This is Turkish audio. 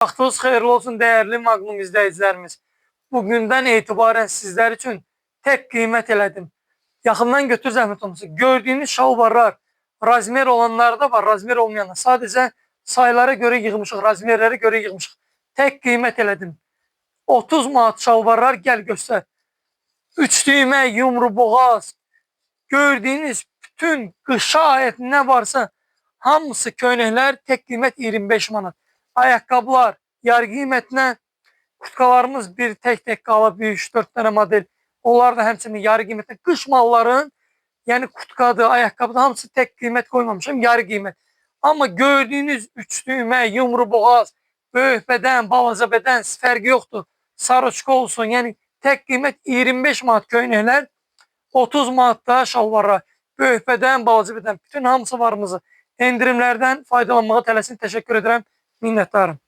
Vaxtınız xeyirli olsun değerli Magnum izleyicilerimiz. Bugünden itibaren sizler için tek kıymet elədim. Yaxından götür zəhmət olmasa. Gördüğünüz şalvarlar razmer olanlar da var, razmer olmayanlar. Sadece sayılara göre yığmışıq, razmerlere göre yığmışıq. Tek kıymet elədim. 30 manat şalvarlar gel göster. 3 düymə, yumru boğaz. Gördüğünüz bütün qışa ait ne varsa hamısı köynəklər tek kıymet 25 manat. Ayakkabılar yarı qiymətinə, kutkalarımız bir tek qalıb 3-4 tane model. Onlar da həmçinin yarı qiymətinə. Qış malların, yani kutkadır, ayakkabıdır, hamısı tek kıymet koymamışım, yarı qiymet. Ama gördüğünüz 3 düymə, yumru boğaz, böyük beden, balaca beden fərqi yoxdur. Sarıçka olsun, yani tek kıymet 25 manat köynəklər, 30 manatda şalvarlar, böyük beden, balaca beden, bütün hamısı varımızı endirimlerden faydalanmağa tələsin. Teşekkür ederim, minnettarım.